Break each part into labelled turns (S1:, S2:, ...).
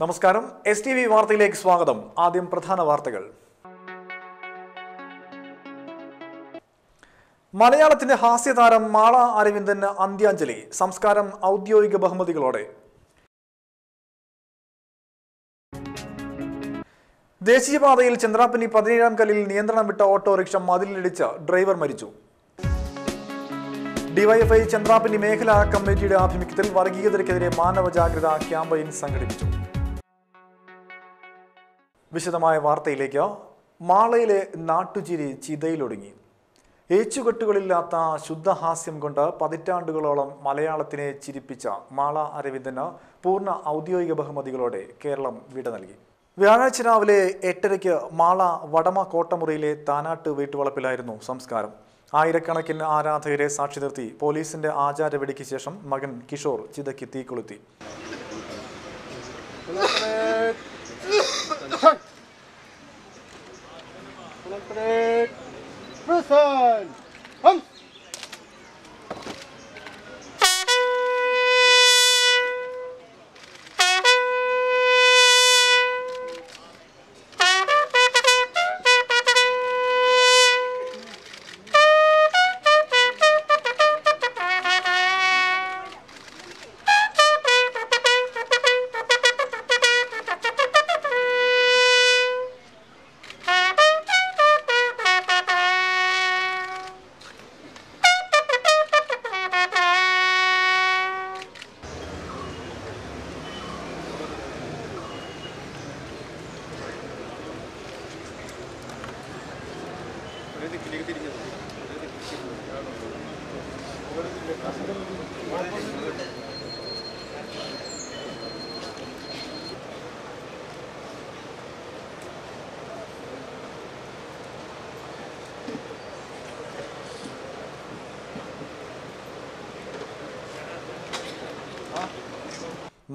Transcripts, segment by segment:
S1: നമസ്കാരം, STV വാർത്തയിലേക്ക് സ്വാഗതം. ആദ്യം പ്രധാന വാർത്തകൾ. മലയാളത്തിന്റെ ഹാസ്യതാരം മാള അരവിന്ദന് അന്ത്യാഞ്ജലി. സംസ്കാരം ഔദ്യോഗിക ബഹുമതികളോടെ. ദേശീയപാതയിൽ ചന്ദ്രാപ്പനി 17-ാം കല്ലിൽ നിയന്ത്രണം വിട്ട ഓട്ടോറിക്ഷ മതിലിടിച്ച് ഡ്രൈവർ മരിച്ചു. ഡിവൈഎഫ്ഐ ചന്ദ്രാപ്പനി മേഖലാ കമ്മിറ്റിയുടെ ആഭിമുഖ്യത്തിൽ വർഗീയതയ്ക്കെതിരെ മാനവ ജാഗ്രതാ ക്യാമ്പയിൻ സംഘടിപ്പിച്ചു. വിശദമായ വാർത്തയിലേക്ക്. മാളയിലെ നാട്ടുചിരി ചിതയിലൊടുങ്ങി. ഏച്ചുകെട്ടുകളില്ലാത്ത ശുദ്ധഹാസ്യം കൊണ്ട് പതിറ്റാണ്ടുകളോളം മലയാളത്തിനെ ചിരിപ്പിച്ച മാള അരവിന്ദന് പൂർണ്ണ ഔദ്യോഗിക ബഹുമതികളോടെ കേരളം വിട നൽകി. വ്യാഴാഴ്ച രാവിലെ 8:30 മാള വടമ കോട്ടമുറിയിലെ താനാട്ട് വീട്ടുവളപ്പിലായിരുന്നു സംസ്കാരം. ആയിരക്കണക്കിന് ആരാധകരെ സാക്ഷി നിർത്തി പോലീസിന്റെ ആചാരവെടിക്ക് ശേഷം മകൻ കിഷോർ ചിതയ്ക്ക് തീ കൊളുത്തി.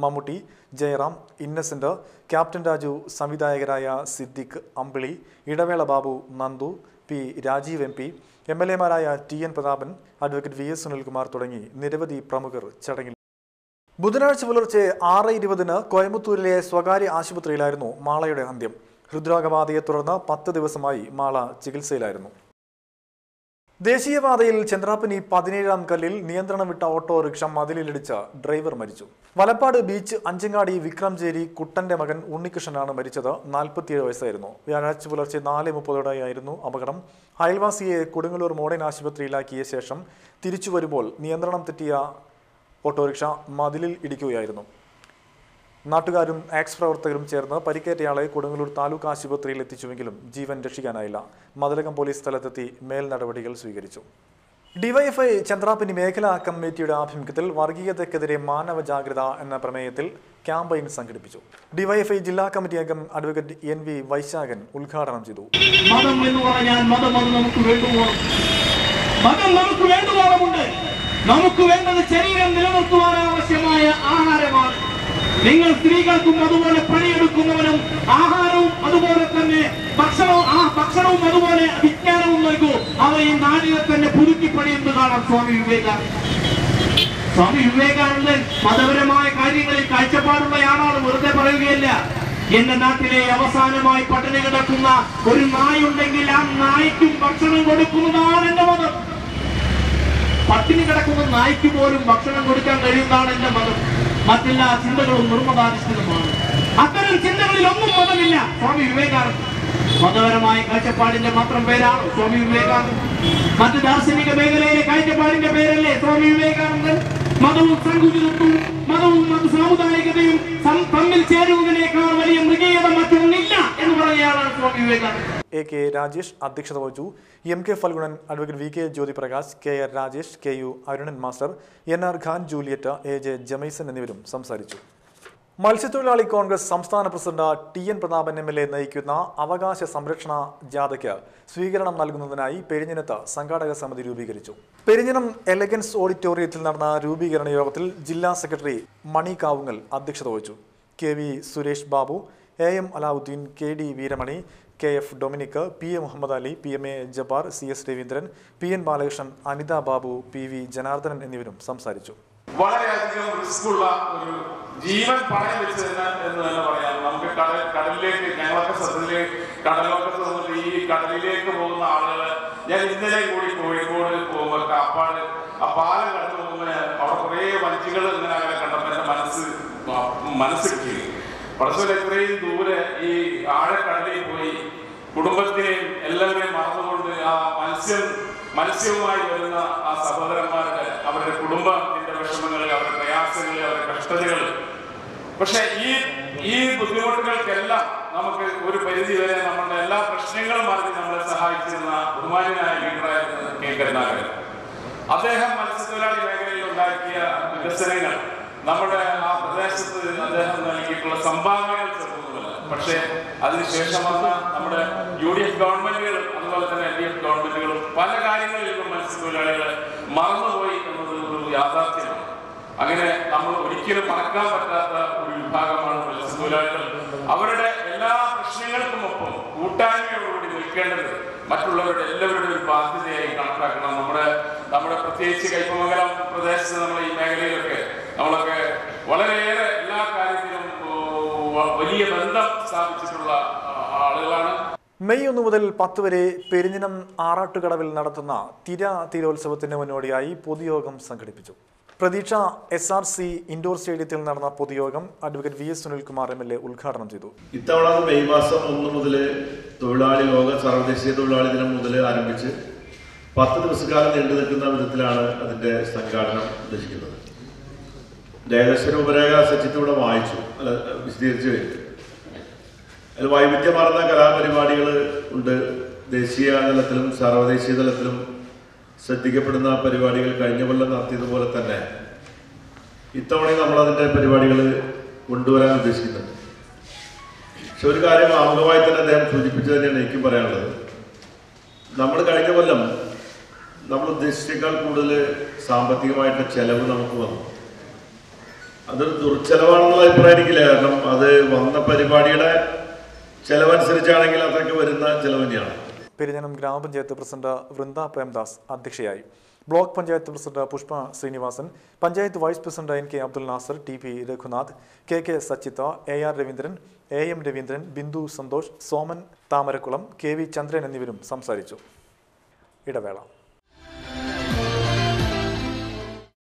S1: മമ്മൂട്ടി, ജയറാം, ഇന്നസെന്റ്, ക്യാപ്റ്റൻ രാജു, സംവിധായകരായ സിദ്ദിഖ്, അമ്പിളി, ഇടവേള ബാബു, നന്ദു, പി രാജീവ് MP, MLA-മാരായ TN Prathapan, advocate VS Sunilkumar തുടങ്ങി നിരവധി പ്രമുഖർ ചടങ്ങിൽ. ബുധനാഴ്ച പുലർച്ചെ 6:20 കോയമ്പത്തൂരിലെ സ്വകാര്യ ആശുപത്രിയിലായിരുന്നു മാളയുടെ അന്ത്യം. ഹൃദ്രോഗബാധയെ തുടർന്ന് 10 ദിവസമായി മാള ചികിത്സയിലായിരുന്നു. ദേശീയപാതയിൽ ചന്ദ്രാപ്പനി 17-ാം കല്ലിൽ നിയന്ത്രണം വിട്ട ഓട്ടോറിക്ഷ മതിലിടിച്ച ഡ്രൈവർ മരിച്ചു. വലപ്പാട് ബീച്ച് അഞ്ചങ്ങാടി വിക്രംചേരി കുട്ടന്റെ മകൻ ഉണ്ണികൃഷ്ണനാണ് മരിച്ചത്. 47 വയസ്സായിരുന്നു. വ്യാഴാഴ്ച പുലർച്ചെ 4:30 അപകടം. അയൽവാസിയെ കൊടുങ്ങല്ലൂർ മോഡേൺ ആശുപത്രിയിലാക്കിയ ശേഷം തിരിച്ചു വരുമ്പോൾ നിയന്ത്രണം തെറ്റിയ ഓട്ടോറിക്ഷ മതിലിൽ ഇടിക്കുകയായിരുന്നു. നാട്ടുകാരും ആക്സ് പ്രവർത്തകരും ചേർന്ന് പരിക്കേറ്റയാളെ കൊടുങ്ങല്ലൂർ താലൂക്ക് ആശുപത്രിയിൽ എത്തിച്ചുവെങ്കിലും ജീവൻ രക്ഷിക്കാനായില്ല. മതിലകം പോലീസ് സ്ഥലത്തെത്തി മേൽ നടപടികൾ സ്വീകരിച്ചു. ഡിവൈഎഫ്ഐ ചന്ദ്രാപ്പനി മേഖലാ കമ്മിറ്റിയുടെ ആഭിമുഖ്യത്തിൽ വർഗീയതയ്ക്കെതിരെ മാനവ ജാഗ്രത എന്ന പ്രമേയത്തിൽ ക്യാമ്പയിൻ സംഘടിപ്പിച്ചു. ഡിവൈഎഫ്ഐ ജില്ലാ കമ്മിറ്റി അംഗം അഡ്വക്കേറ്റ് NV വൈശാഖൻ ഉദ്ഘാടനം ചെയ്തു.
S2: മതം എന്ന് പറഞ്ഞാൽ മതം നമുക്ക് വേണ്ടുവോളമുണ്ട്. നമുക്ക് വേണ്ടത് ശരീരം നിലനിർത്തുവാൻ ആവശ്യമായ ആഹാരമാണ്. നിങ്ങൾ സ്ത്രീകൾക്കും അതുപോലെ പണിയെടുക്കുന്നവരും ആഹാരവും അതുപോലെ തന്നെ ഭക്ഷണവും അതുപോലെ വിജ്ഞാനവും നൽകൂ. അവർ ഈ നാടിനെ തന്നെ പുതുക്കി പണിയെന്ന് കാണാം. സ്വാമി വിവേകാനന്ദൻ മതപരമായ കാര്യങ്ങളിൽ കാഴ്ചപ്പാടുള്ളയാളാണ്, വെറുതെ പറയുകയല്ല. എന്റെ നാട്ടിലെ അവസാനമായി പട്ടിണി കിടക്കുന്ന ഒരു നായുണ്ടെങ്കിൽ ആ നായ്ക്കും ഭക്ഷണം കൊടുക്കുന്നതാണ് എന്റെ മതം. പട്ടിണി കിടക്കുന്ന നായ്ക്ക് പോലും ഭക്ഷണം കൊടുക്കാൻ കഴിയുന്നതാണ് എന്റെ മതം. മറ്റെല്ലാ ചിന്തകളും നിർമ്മതാധിഷ്ഠിതമാണ്. അത്തരം ചിന്തകളിൽ ഒന്നും മതമില്ല. സ്വാമി വിവേകാനന്ദൻ മതപരമായ കാഴ്ചപ്പാടിന്റെ മാത്രം പേരാണ് സ്വാമി വിവേകാനന്ദൻ. മറ്റ് ദാർശനിക മേഖലയിലെ കാഴ്ചപ്പാടിന്റെ പേരല്ലേ സ്വാമി വിവേകാനന്ദൻ. മതവും സങ്കുചിതത്വവും മതവും സാമുദായികതയും തമ്മിൽ ചേരുന്നതിനേക്കാൾ വലിയ മൃഗീയത മറ്റൊന്നില്ല എന്ന് പറയുകയാണ് സ്വാമി വിവേകാനന്ദൻ.
S1: AK രാജേഷ് അധ്യക്ഷത വഹിച്ചു. MK Phalgunan, advocate VK Jyothiprakash, KR Rajesh, KU Arunan master, NR Khan Juliet, AJ ജമൈസൻ എന്നിവരും സംസാരിച്ചു. മത്സ്യത്തൊഴിലാളി കോൺഗ്രസ് സംസ്ഥാന പ്രസിഡന്റ് TN പ്രതാപൻ MLA നയിക്കുന്ന അവകാശ സംരക്ഷണ ജാഥയ്ക്ക് സ്വീകരണം നൽകുന്നതിനായി പെരിഞ്ഞനത്ത് സംഘാടക സമിതി രൂപീകരിച്ചു. പെരിഞ്ഞനം എലഗൻസ് ഓഡിറ്റോറിയത്തിൽ നടന്ന രൂപീകരണ യോഗത്തിൽ ജില്ലാ സെക്രട്ടറി മണി കാവുങ്ങൽ അധ്യക്ഷത വഹിച്ചു. KV Suresh Babu, AM Alavudheen, KD Veeramani, KF Dominic, PA Muhammad Ali, PMA Jabbar, CS Raveendran, PN Balakrishnan, Anitha Babu, PV Janardhanan എന്നിവരും സംസാരിച്ചു.
S3: വളരെയധികം റിസ്ക്കുള്ള ഒരു ജീവൻ പണയം വെച്ചതെന്ന് എന്ന് തന്നെ പറയാം. നമുക്ക് കടലിലേക്ക് ഞങ്ങളൊക്കെ സത്യത്തിലേക്ക് കടലൊക്കെ തോന്നിട്ട് ഈ കടലിലേക്ക് പോകുന്ന ആളുകള് ഞാൻ ഇന്നലെ കൂടി കോഴിക്കോട് പോകുമ്പോൾ കാപ്പാട് ആ പാലം കടന്നു പോകുമ്പോൾ അവിടെ കുറെ വഞ്ചികൾ ഇങ്ങനെ അങ്ങനെ കണ്ടപ്പോൾ എന്റെ മനസ്സ് കിട്ടി. പടച്ചോൻ എത്രയും ദൂരെ ഈ ആഴക്കടലിൽ പോയി കുടുംബത്തിനെയും എല്ലാവരെയും മറന്നുകൊണ്ട് ആ മത്സ്യവുമായി വരുന്ന ആ സഹോദരന്മാരുടെ അവരുടെ കുടുംബത്തിന്റെ വിഷമങ്ങൾ, അവരുടെ പ്രയാസങ്ങൾ, അവരുടെ കഷ്ടതകൾ. പക്ഷെ ഈ ബുദ്ധിമുട്ടുകൾക്കെല്ലാം നമുക്ക് ഒരു പരിധി വരെ നമ്മുടെ എല്ലാ പ്രശ്നങ്ങളും മാറി നമ്മളെ സഹായിച്ചിരുന്ന ബഹുമാന്യനായ ലീഡറായിരുന്നു കെ കരുണാകരൻ. അദ്ദേഹം മത്സ്യത്തൊഴിലാളി മേഖലയിൽ ഉണ്ടാക്കിയ വികസനങ്ങൾ, നമ്മുടെ ആ പ്രദേശത്ത് അദ്ദേഹം നൽകിയിട്ടുള്ള സംഭാവനകൾ ചെറുതൊന്നുമല്ല. പക്ഷേ അതിനുശേഷം വന്ന നമ്മുടെ UDF ഗവൺമെന്റുകളും അതുപോലെ തന്നെ LDF ഗവൺമെന്റുകളും പല കാര്യങ്ങളിലും മത്സ്യത്തൊഴിലാളികളെ മറന്നുപോയി എന്നത് ഒരു യാഥാർത്ഥ്യമാണ്. അങ്ങനെ നമ്മൾ ഒരിക്കലും മറക്കാൻ പറ്റാത്ത ഒരു വിഭാഗമാണ് മത്സ്യത്തൊഴിലാളികൾ. അവരുടെ എല്ലാ പ്രശ്നങ്ങൾക്കുമൊപ്പം കൂട്ടായ്മയോടുകൂടി നിൽക്കേണ്ടത് മറ്റുള്ളവരുടെ എല്ലാവരുടെ ഒരു ബാധ്യതയായി കണക്കാക്കണം. നമ്മുടെ പ്രത്യേകിച്ച് കയ്പമംഗലം പ്രദേശത്ത് നമ്മൾ ഈ മേഖലയിലൊക്കെ നമ്മളൊക്കെ വളരെയേറെ എല്ലാ കാര്യത്തിലും വലിയ ബന്ധം സ്ഥാപിച്ചിട്ടുള്ള ആളുകളാണ്.
S1: മെയ് 1 മുതൽ 10 വരെ പെരിഞ്ഞനം ആറാട്ടുകടവിൽ നടത്തുന്ന തീരോത്സവത്തിന് മുന്നോടിയായി പൊതുയോഗം സംഘടിപ്പിച്ചു. പ്രതീക്ഷ SRC ഇൻഡോർ സ്റ്റേഡിയത്തിൽ നടന്ന പൊതുയോഗം അഡ്വക്കേറ്റ് VS സുനിൽകുമാർ MLA ഉദ്ഘാടനം ചെയ്തു.
S4: ഇത്തവണ മെയ് മാസം 1 മുതൽ തൊഴിലാളി ലോക സർവദേശീയ തൊഴിലാളി ദിനം മുതൽ ആരംഭിച്ച് 10 ദിവസക്കാലം നീണ്ടു നിൽക്കുന്ന വിധത്തിലാണ് അതിന്റെ സംഘാടനം ഉദ്ദേശിക്കുന്നത്. ഏകദേശ രൂപരേഖ സച്ചിത്തൂടെ വായിച്ചു, വിശദീകരിച്ചു കഴിഞ്ഞു. അതിൽ വൈവിധ്യമാർന്ന കലാപരിപാടികൾ ഉണ്ട്. ദേശീയ തലത്തിലും സർവദേശീയ തലത്തിലും ശ്രദ്ധിക്കപ്പെടുന്ന പരിപാടികൾ കഴിഞ്ഞ കൊല്ലം നടത്തിയതുപോലെ തന്നെ ഇത്തവണയും നമ്മളതിൻ്റെ പരിപാടികൾ കൊണ്ടുവരാൻ ഉദ്ദേശിക്കുന്നുണ്ട്. പക്ഷെ ഒരു കാര്യം ആമുഖമായി തന്നെ അദ്ദേഹം സൂചിപ്പിച്ചു തന്നെയാണ് എനിക്കും പറയാനുള്ളത്. നമ്മൾ കഴിഞ്ഞ കൊല്ലം നമ്മൾ ഉദ്ദേശിച്ചേക്കാൾ കൂടുതൽ സാമ്പത്തികമായിട്ടുള്ള ചെലവ് നമുക്ക് വന്നു. അതൊരു ദുർച്ചെലവാണെന്നുള്ള അഭിപ്രായം എനിക്കില്ല. കാരണം അത് വന്ന പരിപാടിയുടെ ചെലവനുസരിച്ചാണെങ്കിൽ അതൊക്കെ വരുന്ന ചെലവ് തന്നെയാണ്.
S1: പെരിഞ്ഞനം ഗ്രാമപഞ്ചായത്ത് പ്രസിഡന്റ് വൃന്ദ പ്രേംദാസ് അധ്യക്ഷയായി. Block panchayat president Pushpa Srinivasan, panchayat vice president NK Abdul Nasar, TP Raghunath, KK Sachitha, AR Raveendran, AM Raveendran, Bindu Santhosh, Soman Thamarakulam, KV Chandran എന്നിവരും സംസാരിച്ചു. ഇടവേള.